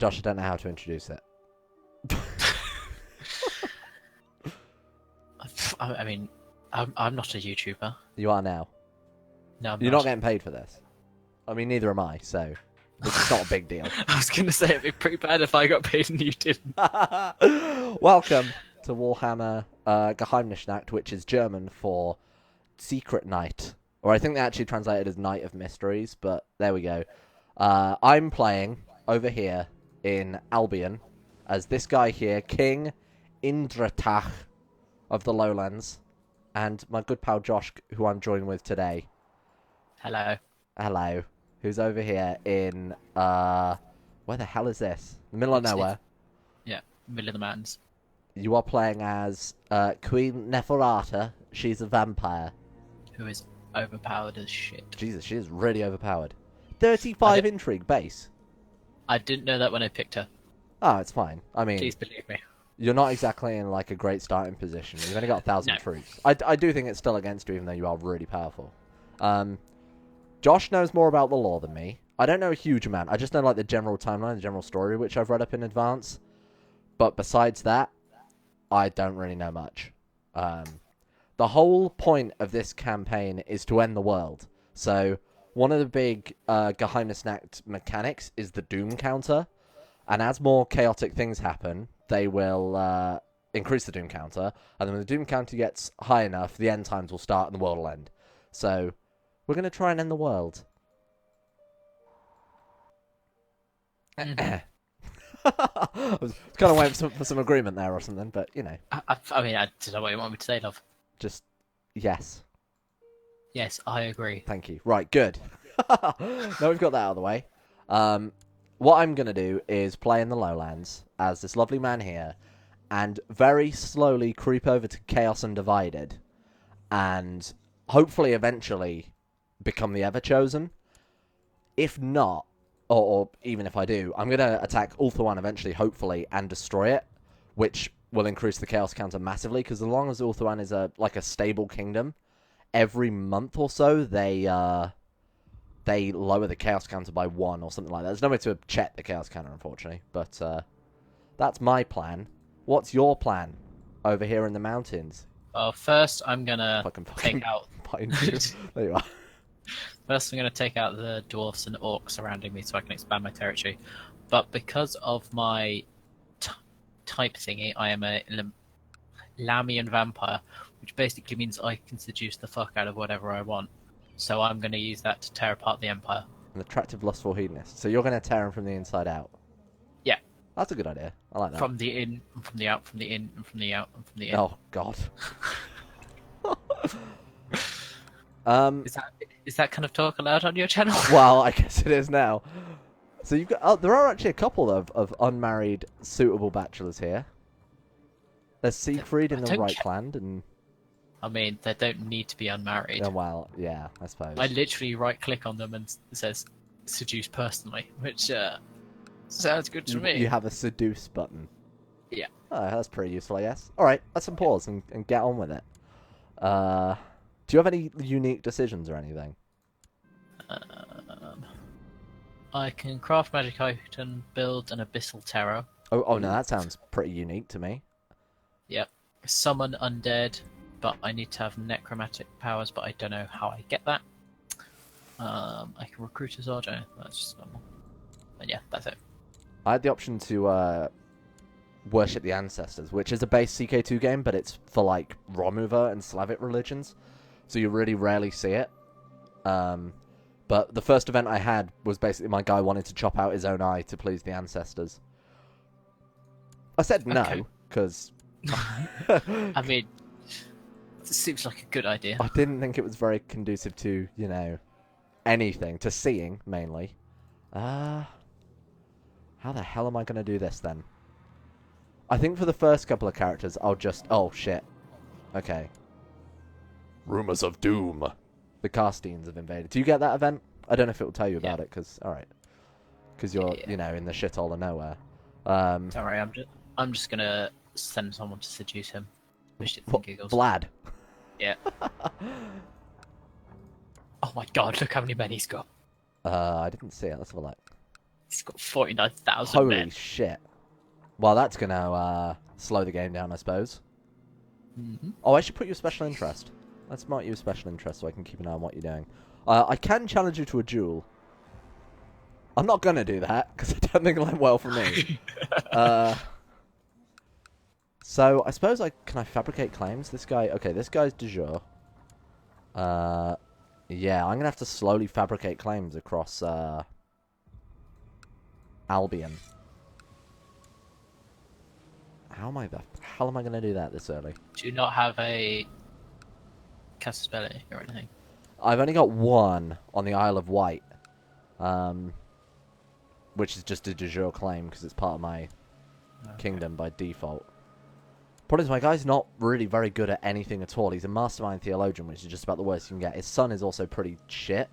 Josh, I don't know how to introduce it. I mean, I'm not a YouTuber. You are now. No, I'm You're not. not getting paid for this. I mean, neither am I, so it's not a big deal. I was going to say it'd be pretty bad if I got paid and you didn't. Welcome to Warhammer Geheimnisnacht, which is German for Secret Night. Or I think they actually translated as Night of Mysteries, but there we go. I'm playing over here in Albion as this guy here, King Indratach of the Lowlands, and my good pal Josh, who I'm joined with today. Hello. Hello. Who's over here in, where the hell is this? The middle of nowhere. Yeah, middle of the mountains. You are playing as Queen Neferata. She's a vampire. Who is overpowered as shit. Jesus, she is really overpowered. 35 intrigue base. I didn't know that when I picked her. Oh, it's fine. I mean, Please believe me. you're not exactly in like a great starting position. You've only got 1,000 No. troops. I do think it's still against you, even though you are really powerful. Josh knows more about the lore than me. I don't know a huge amount. I just know like the general timeline, the general story, which I've read up in advance. But besides that, I don't really know much. The whole point of this campaign is to end the world. So one of the big Geheimnisnacht mechanics is the Doom counter. And as more chaotic things happen, they will increase the Doom counter. And then when the Doom counter gets high enough, the end times will start and the world will end. So we're going to try and end the world. I was kind of waiting for some agreement there or something, but, you know. I mean, I don't know what you want me to say, love. Just, yes. Yes, I agree. Thank you. Right, good. Now we've got that out of the way. What I'm going to do is play in the Lowlands as this lovely man here and very slowly creep over to Chaos Undivided and hopefully eventually become the Everchosen. If not, or even if I do, I'm going to attack Ulthuan eventually, hopefully, and destroy it, which will increase the Chaos counter massively, because as long as Ulthuan is like a stable kingdom, every month or so, they lower the Chaos counter by 1 or something like that. There's no way to check the Chaos counter, unfortunately, but that's my plan. What's your plan over here in the mountains? Well, first I'm going to take out... There you are. First, I'm going to take out the dwarfs and orcs surrounding me so I can expand my territory. But because of my type thingy, I am a Lamian vampire, which basically means I can seduce the fuck out of whatever I want. So I'm going to use that to tear apart the Empire. An attractive, lustful hedonist. So you're going to tear him from the inside out? Yeah. That's a good idea. I like that. From the in, and from the out, from the in, and from the out, and from the in. Oh, God. Is that kind of talk allowed on your channel? Well, I guess it is now. So you've got. Oh, there are actually a couple of unmarried, suitable bachelors here. There's Siegfried in the Reichland, and. I mean, they don't need to be unmarried. Oh, well, yeah, I suppose. I literally right-click on them and it says "seduce personally," which sounds good to me. You have a seduce button. Yeah. Oh, that's pretty useful, I guess. All right, let's pause and get on with it. Do you have any unique decisions or anything? I can craft magic item, build an abyssal terror. Oh no, that sounds pretty unique to me. Yep. Summon undead, but I need to have necromantic powers, but I don't know how I get that. I can recruit a Zordo. That's just normal. And yeah, that's it. I had the option to worship the ancestors, which is a base CK2 game, but it's for like Romuva and Slavic religions, so you really rarely see it. But the first event I had was basically my guy wanted to chop out his own eye to please the ancestors. I said no, because... I mean, it seems like a good idea. I didn't think it was very conducive to, you know, anything. To seeing, mainly. How the hell am I going to do this, then? I think for the first couple of characters, I'll just... Oh, shit. Okay. Rumors of Doom. The Carsteins have invaded. Do you get that event? I don't know if it will tell you about it, because... Alright. Because you're, you know, in the shithole of nowhere. Sorry, I'm just going to send someone to seduce him. Vlad. Yeah. Oh my god, look how many men he's got. I didn't see it. Let's have a look. He's got 49,000 Holy men. shit. Well, that's gonna slow the game down, I suppose. Mm-hmm. Oh, I should put you a special interest. Let's mark you a special interest so I can keep an eye on what you're doing. I can challenge you to a duel. I'm not gonna do that, because I don't think it'll end well for me. So, I suppose can I fabricate claims? This guy... Okay, this guy's de jure. Yeah, I'm gonna have to slowly fabricate claims across, Albion. How am I gonna do that this early? Do you not have a Casus or anything? I've only got one on the Isle of Wight. Which is just a de jure claim, because it's part of my kingdom by default. Problem is, my guy's not really very good at anything at all. He's a mastermind theologian, which is just about the worst you can get. His son is also pretty shit.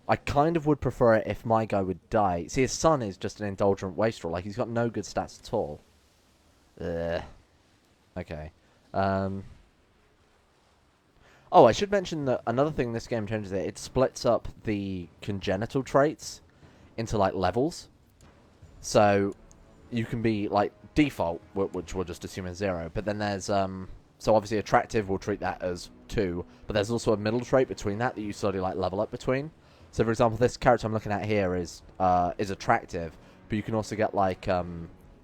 I kind of would prefer it if my guy would die. See, his son is just an indulgent wastrel. Like, he's got no good stats at all. Ugh. Okay. Oh, I should mention that another thing this game changes it splits up the congenital traits into, like, levels. So, you can be, like, default, which we'll just assume is 0. But then there's, so obviously attractive, we'll treat that as 2. But there's also a middle trait between that you slowly, like, level up between. So, for example, this character I'm looking at here is attractive. But you can also get, like,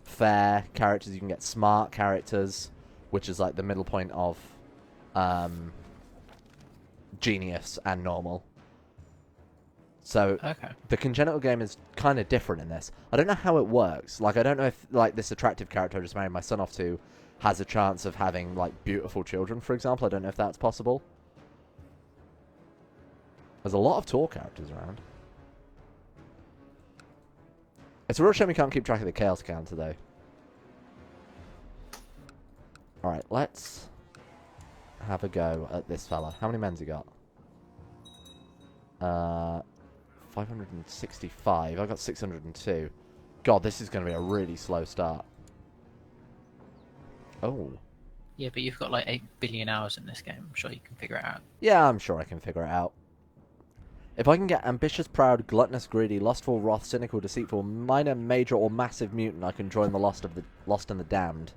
fair characters. You can get smart characters, which is, like, the middle point of, genius and normal. So, the congenital game is kind of different in this. I don't know how it works. Like, I don't know if, like, this attractive character I just married my son off to has a chance of having, like, beautiful children, for example. I don't know if that's possible. There's a lot of tall characters around. It's a real shame we can't keep track of the chaos counter, though. Alright, let's have a go at this fella. How many men's he got? 565. I got 602. God, this is going to be a really slow start. Oh. Yeah, but you've got like 8 billion hours in this game. I'm sure you can figure it out. Yeah, I'm sure I can figure it out. If I can get ambitious, proud, gluttonous, greedy, lustful, wrath, cynical, deceitful, minor, major, or massive mutant, I can join the lost and the damned.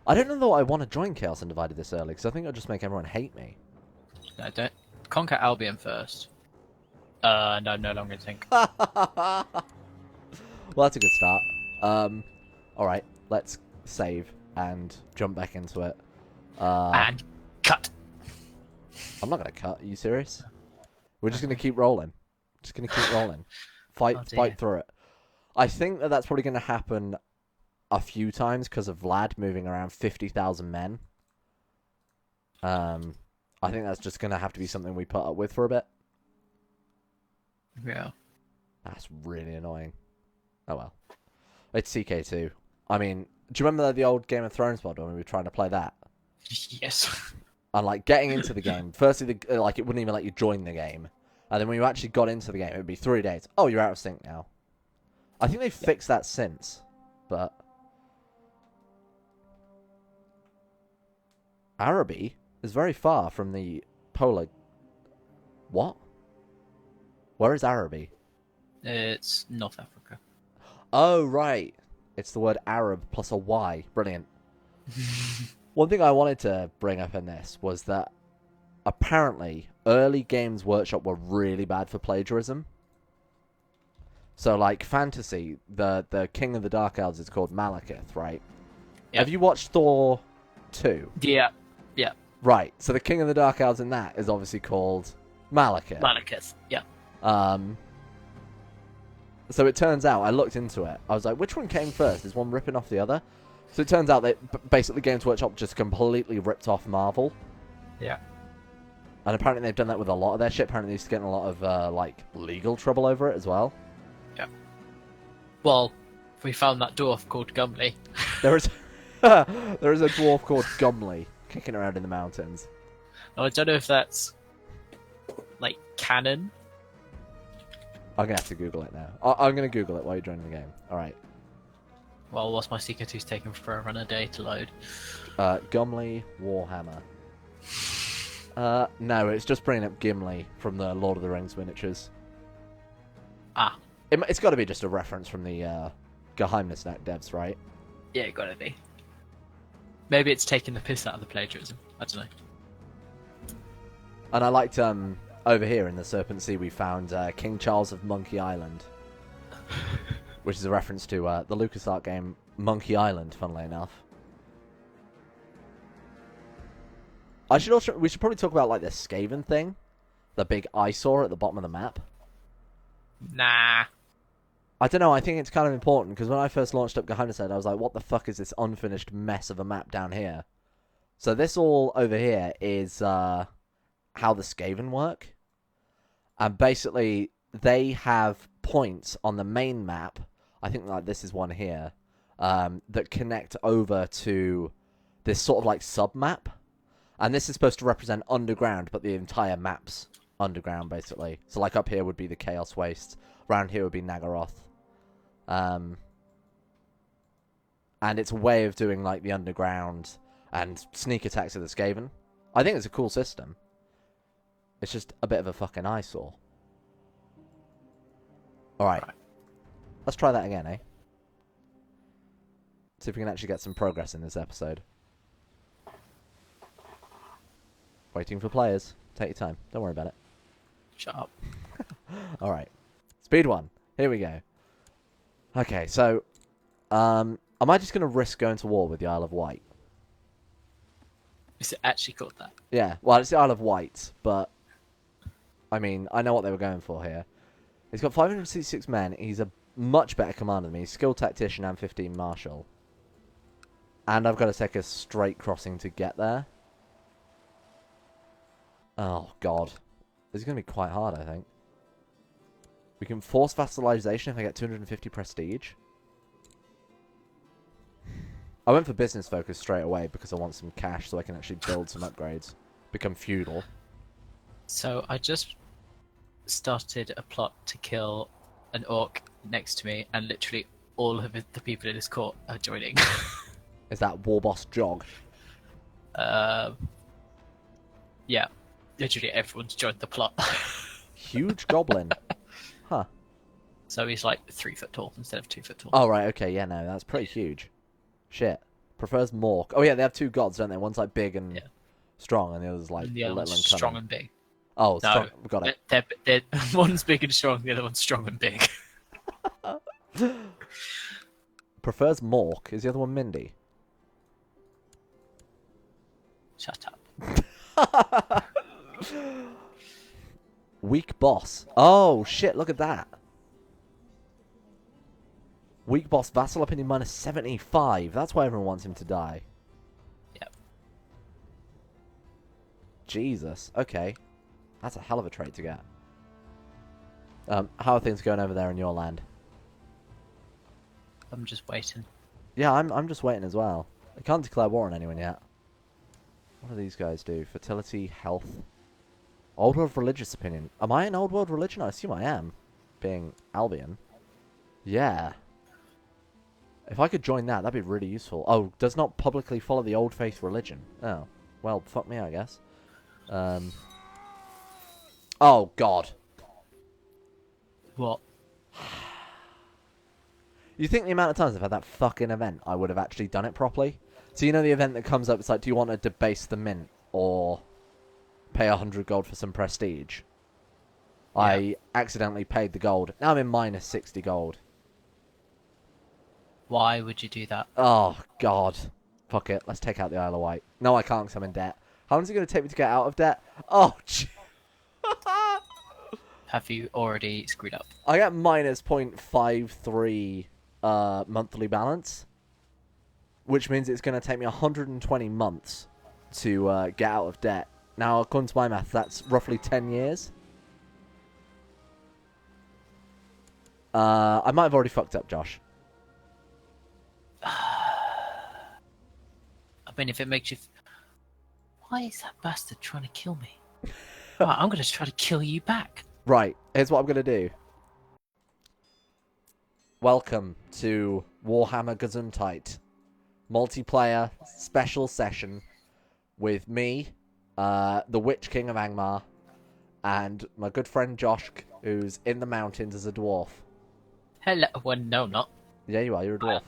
I don't know that I want to join Chaos Undivided this early, because I think it'll just make everyone hate me. No, don't. Conquer Albion first. No, no longer think. Well, that's a good start. Alright, let's save and jump back into it. And cut! I'm not going to cut. Are you serious? We're just going to keep rolling. Just going to keep rolling. Fight through it. I think that that's probably going to happen a few times because of Vlad moving around 50,000 men. I think that's just going to have to be something we put up with for a bit. Yeah. That's really annoying. Oh well. It's CK2. I mean, do you remember the old Game of Thrones mod when we were trying to play that? Yes. And like getting into the game, firstly, like it wouldn't even let you join the game, and then when you actually got into the game, it would be 3 days. Oh, you're out of sync now. I think they've fixed that since, but Araby is very far from the polar. What? Where is Araby? It's North Africa. Oh, right. It's the word Arab plus a Y. Brilliant. One thing I wanted to bring up in this was that apparently early Games Workshop were really bad for plagiarism. So, like, fantasy, the King of the Dark Elves is called Malekith, right? Yep. Have you watched Thor 2? Yeah. Yeah. Right. So the King of the Dark Elves in that is obviously called Malekith. Malekith. Yeah. So it turns out, I looked into it. I was like, which one came first? Is one ripping off the other? So it turns out that basically Games Workshop just completely ripped off Marvel. Yeah. And apparently they've done that with a lot of their shit. Apparently they're getting a lot of, like, legal trouble over it as well. Yeah. Well, we found that dwarf called Gumley. There is a dwarf called Gumley kicking around in the mountains. Now, I don't know if that's, like, canon. I'm going to have to Google it now. I'm going to Google it while you're joining the game. Alright. Well, whilst my CK2's taking forever and a day to load. Gumley Warhammer. No, it's just bringing up Gimli from the Lord of the Rings miniatures. Ah. It's got to be just a reference from the Geheimnisnacht devs, right? Yeah, gotta be. Maybe it's taking the piss out of the plagiarism. I don't know. And I liked over here in the Serpent Sea we found King Charles of Monkey Island, which is a reference to the LucasArts game Monkey Island, funnily enough. We should probably talk about like the Skaven thing, the big eyesore at the bottom of the map. Nah. I don't know, I think it's kind of important, because when I first launched up Geheimnisnacht, I was like, what the fuck is this unfinished mess of a map down here? So this all over here is how the Skaven work. And basically, they have points on the main map, I think like this is one here, that connect over to this sort of like sub-map. And this is supposed to represent underground, but the entire map's underground, basically. So like up here would be the Chaos Waste, around here would be Naggaroth. And it's a way of doing like the underground and sneak attacks of the Skaven. I think it's a cool system. It's just a bit of a fucking eyesore. Alright. Let's try that again, eh? See if we can actually get some progress in this episode. Waiting for players. Take your time. Don't worry about it. Shut up. Alright. Speed 1. Here we go. Okay, so... am I just going to risk going to war with the Isle of Wight? Is it actually called that? Yeah, well, it's the Isle of Wight, but... I mean, I know what they were going for here. He's got 566 men. He's a much better commander than me. He's skilled tactician and 15 martial. And I've got to take a straight crossing to get there. Oh, God. This is going to be quite hard, I think. We can force vassalization if I get 250 prestige. I went for business focus straight away because I want some cash so I can actually build some upgrades. Become feudal. So I just started a plot to kill an orc next to me, and literally all of the people in his court are joining. Is that War Boss Jog? Yeah. Literally everyone's joined the plot. Huge goblin. Huh. So he's like 3 foot tall instead of 2 foot tall. Oh, right, okay, yeah, no, that's pretty huge. Shit. Prefers Mork. Oh, yeah, they have two gods, don't they? One's like big and strong, and the other's like the other little one's and strong cunning. and big. Oh, No, strong. Got it. One's big and strong, the other one's strong and big. Prefers Mork. Is the other one Mindy? Shut up. Weak boss. Oh, shit, look at that. Weak boss, vassal opinion minus 75. That's why everyone wants him to die. Yep. Jesus. Okay. That's a hell of a trait to get. How are things going over there in your land? I'm just waiting. Yeah, I'm just waiting as well. I can't declare war on anyone yet. What do these guys do? Fertility, health. Old World religious opinion. Am I an Old World religion? I assume I am. Being Albion. Yeah. If I could join that, that'd be really useful. Oh, does not publicly follow the Old Faith religion. Oh. Well, fuck me, I guess. Oh, God. What? You think the amount of times I've had that fucking event, I would have actually done it properly? So you know the event that comes up, it's like, do you want to debase the mint or pay 100 gold for some prestige? Yeah. I accidentally paid the gold. Now I'm in minus 60 gold. Why would you do that? Oh, God. Fuck it. Let's take out the Isle of Wight. No, I can't because I'm in debt. How long is it going to take me to get out of debt? Oh, Have you already screwed up? I get minus 0.53 monthly balance, which means it's going to take me 120 months to get out of debt. Now, according to my math, that's roughly 10 years. I might have already fucked up, Josh. I mean, if it makes you... Why is that bastard trying to kill me? Right, I'm going to try to kill you back. Right, here's what I'm going to do. Welcome to Warhammer Gesundheit. Multiplayer special session with me, the Witch King of Angmar, and my good friend Josh, who's in the mountains as a dwarf. Hello. Well, no, not. Yeah, you are. You're a dwarf.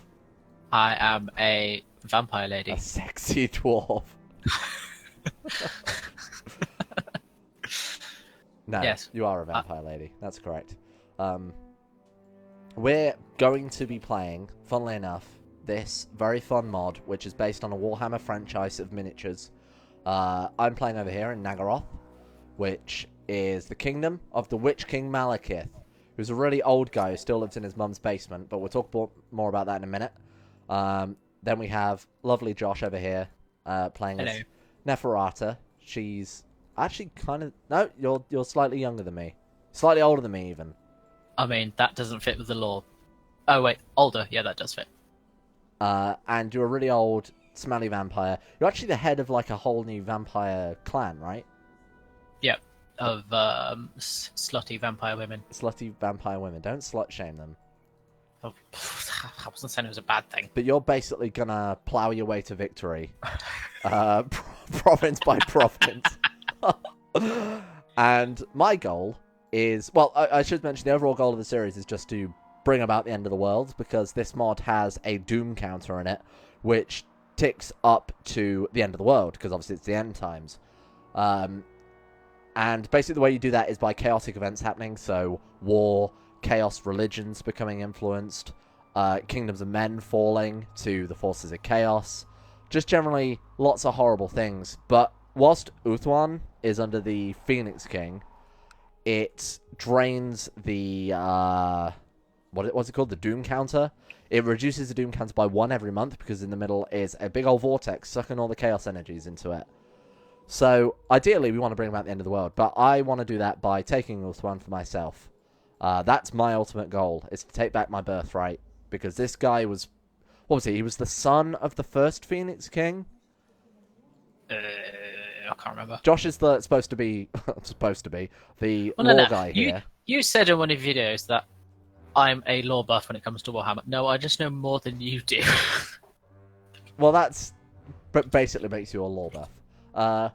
I am a vampire lady. A sexy dwarf. No, Yes. you are a vampire lady. That's correct. We're going to be playing, funnily enough, this very fun mod, which is based on a Warhammer franchise of miniatures. I'm playing over here in Naggaroth, which is the kingdom of the Witch King Malekith, who's a really old guy who still lives in his mum's basement, but we'll talk more about that in a minute. Then we have lovely Josh over here, playing as Neferata. She's actually kind of... No, you're slightly younger than me. Slightly older than me, even. I mean, that doesn't fit with the law. Oh, wait. Older. Yeah, that does fit. And you're a really old, smelly vampire. You're actually the head of, like, a whole new vampire clan, right? Yep. Of slutty vampire women. Slutty vampire women. Don't slut-shame them. Oh, I wasn't saying it was a bad thing. But you're basically gonna plow your way to victory. Province by province. And my goal is... Well, I should mention the overall goal of the series is just to bring about the end of the world, because this mod has a doom counter in it, which ticks up to the end of the world, because obviously it's the end times. And basically the way you do that is by chaotic events happening, so war, chaos, religions becoming influenced, kingdoms of men falling to the forces of chaos, just generally lots of horrible things. But whilst Uthwan is under the Phoenix King, it drains the, what's it called? The Doom Counter. It reduces the Doom Counter by 1 every month, because in the middle is a big old vortex sucking all the chaos energies into it. So, ideally, we want to bring about the end of the world, but I want to do that by taking Uthwan for myself. That's my ultimate goal, is to take back my birthright, because this guy was... What was he? He was the son of the first Phoenix King? I can't remember. Josh is supposed to be the Well, lore guy here. You said in one of your videos that I'm a lore buff when it comes to Warhammer. No, I just know more than you do. Well, that's basically makes you a lore buff.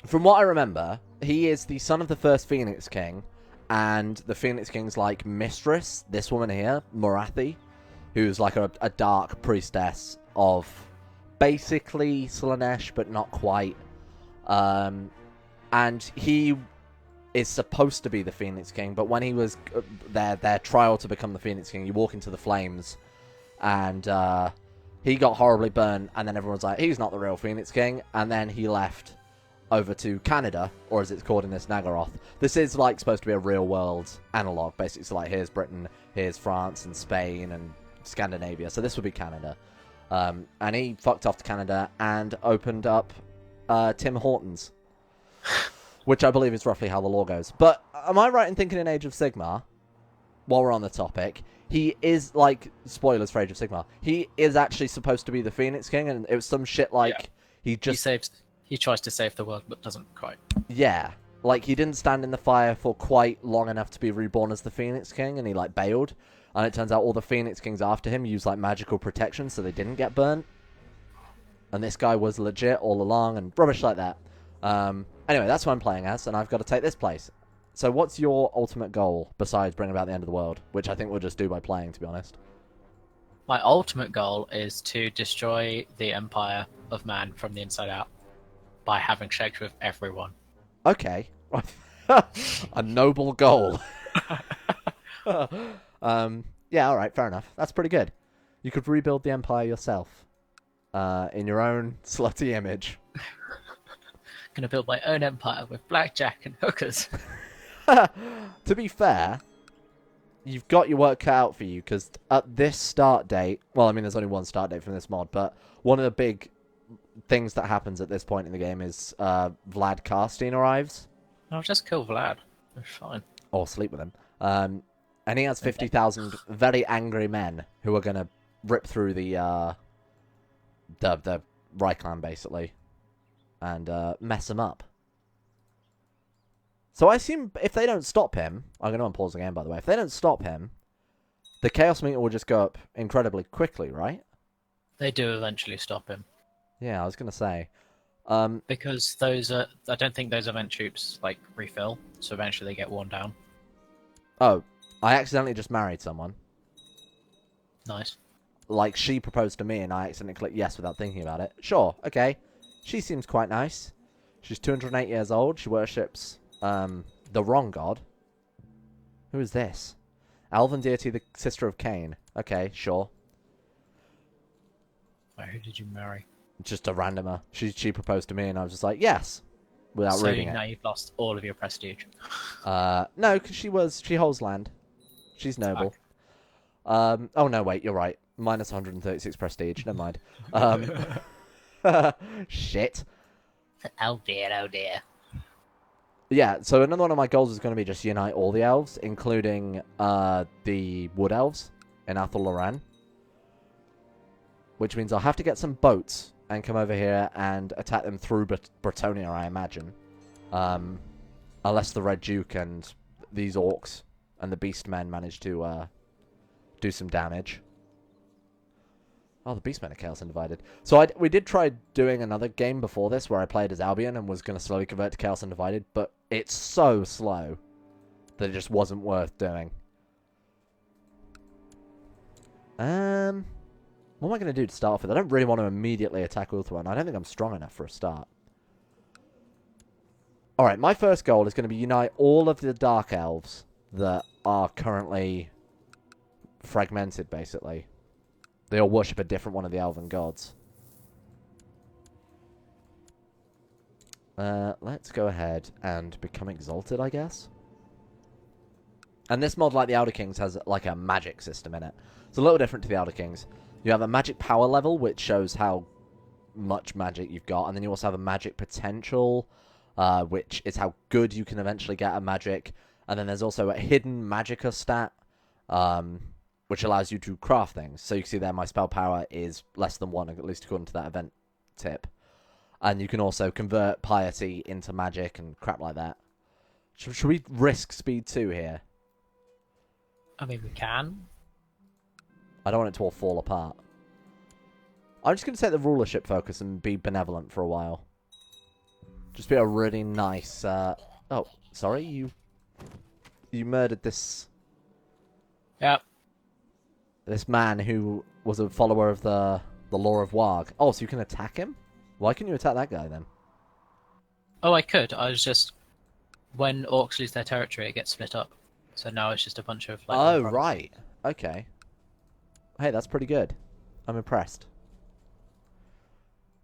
From what I remember, he is the son of the first Phoenix King, and the Phoenix King's like mistress, this woman here, Morathi, who's like a dark priestess of basically Slaanesh, but not quite. And he is supposed to be the Phoenix King, but when he was their trial to become the Phoenix King, you walk into the flames, and he got horribly burned, and then everyone's like, he's not the real Phoenix King, and then he left over to Canada, or as it's called in this, Naggaroth. This is like supposed to be a real world analog, basically. So like, here's Britain, here's France and Spain and Scandinavia, so this would be Canada. And he fucked off to Canada and opened up Tim Hortons, which I believe is roughly how the lore goes. But am I right in thinking in Age of Sigmar, while we're on the topic, he is, like, spoilers for Age of Sigmar, he is actually supposed to be the Phoenix King, and it was some shit like, yeah. He tries to save the world, but doesn't quite. Yeah. Like, he didn't stand in the fire for quite long enough to be reborn as the Phoenix King, and he, like, bailed. And it turns out all the Phoenix Kings after him used, like, magical protection, so they didn't get burnt. And this guy was legit all along, and rubbish like that. Anyway, that's what I'm playing as, and I've got to take this place. So what's your ultimate goal, besides bringing about the end of the world? Which I think we'll just do by playing, to be honest. My ultimate goal is to destroy the Empire of Man from the inside out, by having sex with everyone. Okay. A noble goal. Yeah, alright, fair enough. That's pretty good. You could rebuild the Empire yourself. In your own slutty image. Gonna build my own empire with blackjack and hookers. To be fair, you've got your work cut out for you, because at this start date... Well, I mean, there's only one start date from this mod, but one of the big things that happens at this point in the game is Vlad Carstein arrives. I'll just kill Vlad. It's fine. Or sleep with him. And he has 50,000 very angry men who are going to rip through the Reichland, basically, and mess him up. So I assume if they don't stop him... I'm going to unpause again, by the way. If they don't stop him, the Chaos Meter will just go up incredibly quickly, right? They do eventually stop him. Yeah, I was going to say. Because those are... I don't think those event troops, like, refill, so eventually they get worn down. Oh, I accidentally just married someone. Nice. Like, she proposed to me, and I accidentally clicked yes without thinking about it. Sure, okay. She seems quite nice. She's 208 years old. She worships the wrong god. Who is this? Elven deity, the sister of Cain. Okay, sure. Wait, who did you marry? Just a randomer. She proposed to me, and I was just like, yes, without So reading now it. you've lost all of your prestige. No, because she holds land. She's noble. Oh no, wait, you're right. Minus 136 prestige. Never mind. Shit. Oh dear, oh dear. Yeah, so another one of my goals is going to be just unite all the elves, including the wood elves in Athel Loran. Which means I'll have to get some boats and come over here and attack them through Bretonia, I imagine. Unless the Red Duke and these orcs and the Beastmen manage to do some damage. Oh, the Beastmen are Chaos Undivided. So we did try doing another game before this where I played as Albion and was going to slowly convert to Chaos Undivided, but it's so slow that it just wasn't worth doing. What am I going to do to start off with? I don't really want to immediately attack Ulthuan. I don't think I'm strong enough for a start. Alright, my first goal is going to be unite all of the Dark Elves that are currently fragmented, basically. They all worship a different one of the elven gods. Let's go ahead and become exalted, I guess. And this mod, like the Elder Kings, has like a magic system in it. It's a little different to the Elder Kings. You have a magic power level, which shows how much magic you've got. And then you also have a magic potential, which is how good you can eventually get at magic. And then there's also a hidden magicka stat, which allows you to craft things. So you can see there my spell power is less than 1, at least according to that event tip. And you can also convert piety into magic and crap like that. Should we risk speed 2 here? I mean, we can. I don't want it to all fall apart. I'm just going to take the rulership focus and be benevolent for a while. Just be a really nice... Oh, sorry, you murdered this... Yep. This man who was a follower of the law of Warg. Oh, so you can attack him? Why couldn't you attack that guy then? Oh, I could. I was just... When orcs lose their territory, it gets split up. So now it's just a bunch of... like, oh, right. Okay. Hey, that's pretty good. I'm impressed.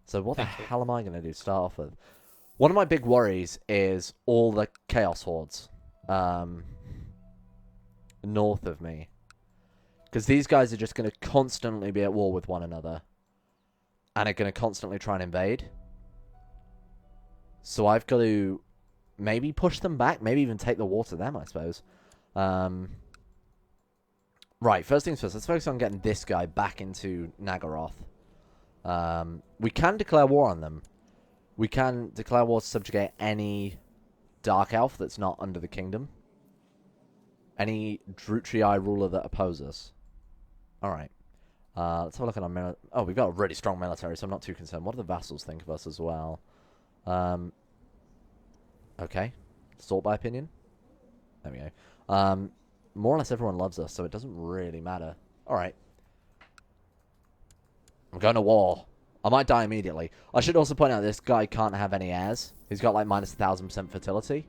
So what the hell am I going to do to start off with? One of my big worries is all the Chaos Hordes north of me. Because these guys are just going to constantly be at war with one another. And are going to constantly try and invade. So I've got to maybe push them back. Maybe even take the war to them, I suppose. Right, first things first. Let's focus on getting this guy back into Naggaroth. We can declare war on them. We can declare war to subjugate any Dark Elf that's not under the kingdom. Any Drutrii ruler that opposes us. Alright. Let's have a look at our military. Oh, we've got a really strong military, so I'm not too concerned. What do the vassals think of us as well? Okay. Sort by opinion. There we go. More or less everyone loves us, so it doesn't really matter. Alright. I'm going to war. I might die immediately. I should also point out this guy can't have any heirs. He's got like minus 1,000% fertility.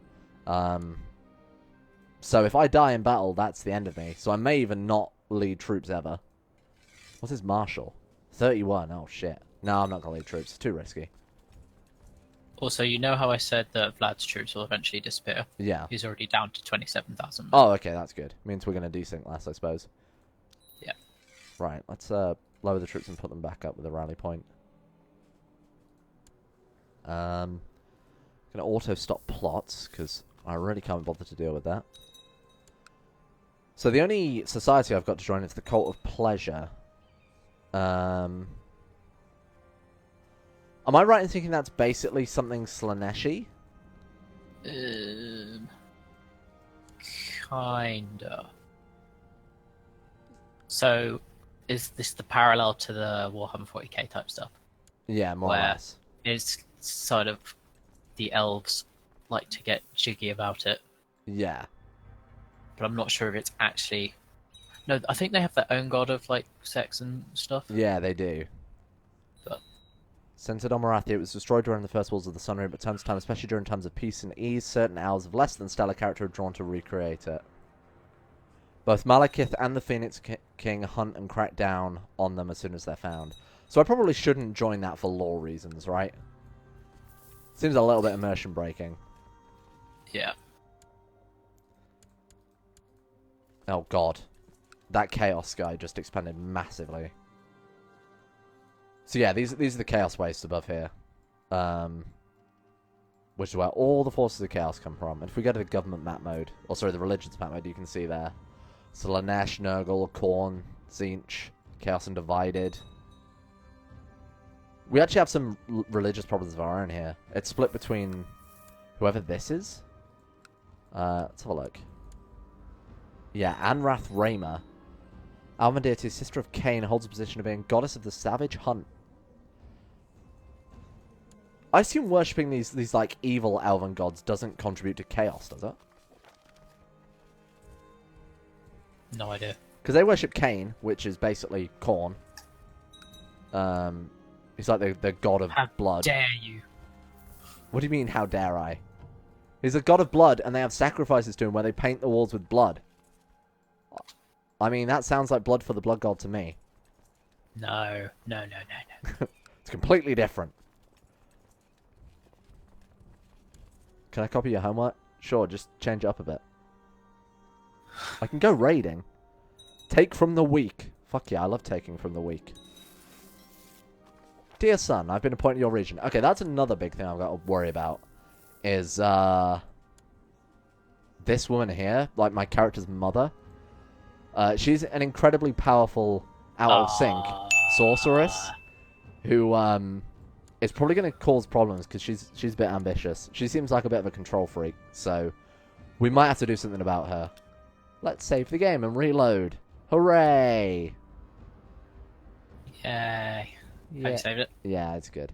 So if I die in battle, that's the end of me. So I may even not lead troops ever. What's his marshal? 31. Oh, shit. No, I'm not going to lead troops. It's too risky. Also, you know how I said that Vlad's troops will eventually disappear? Yeah. He's already down to 27,000. Oh, okay, that's good. Means we're going to desync less, I suppose. Yeah. Right, let's lower the troops and put them back up with a rally point. Gonna auto stop plots, because I really can't bother to deal with that. So the only society I've got to join is the Cult of Pleasure. Am I right in thinking that's basically something Slaneshi? Kinda. So, is this the parallel to the Warhammer 40k type stuff? Yeah, more or less. It's sort of the elves like to get jiggy about it. Yeah. but I'm not sure if it's actually. No, I think they have their own god of like sex and stuff. Yeah, they do. But Centered on Morathi, it was destroyed during the First Wars of the Sunray, but time to time, especially during times of peace and ease, certain hours of less than stellar character are drawn to recreate it. Both Malekith and the Phoenix King hunt and crack down on them as soon as they're found. So I probably shouldn't join that for lore reasons, right? Seems a little bit immersion breaking. yeah, Oh god. That Chaos guy just expanded massively. So yeah, these are the Chaos wastes above here. Which is where all the forces of Chaos come from. And if we go to the government map mode, or sorry, the religions map mode, you can see there. Slanesh, Nurgle, Khorne, Tzeentch, Chaos Undivided. We actually have some religious problems of our own here. It's split between whoever this is. Let's have a look. Yeah, Anrath Rayma. Alma deity, sister of Cain, holds a position of being goddess of the savage hunt. I assume worshipping these like evil elven gods doesn't contribute to chaos, does it? no idea. Because they worship Cain, which is basically Khorne. He's like the god of blood. How dare you? What do you mean, how dare I? He's a god of blood, and they have sacrifices to him where they paint the walls with blood. I mean, that sounds like blood for the blood god to me. No. It's completely different. Can I copy your homework? Sure, just change it up a bit. I can go raiding. Take from the weak. Fuck yeah, I love taking from the weak. Dear son, I've been appointed to your region. Okay, that's another big thing I've got to worry about. Is, this woman here, like my character's mother. She's an incredibly powerful, out of sync sorceress. Who, is probably going to cause problems because she's a bit ambitious. She seems like a bit of a control freak, so we might have to do something about her. Let's save the game and reload. Hooray! Yay. Yeah. Have you saved it? Yeah, it's good.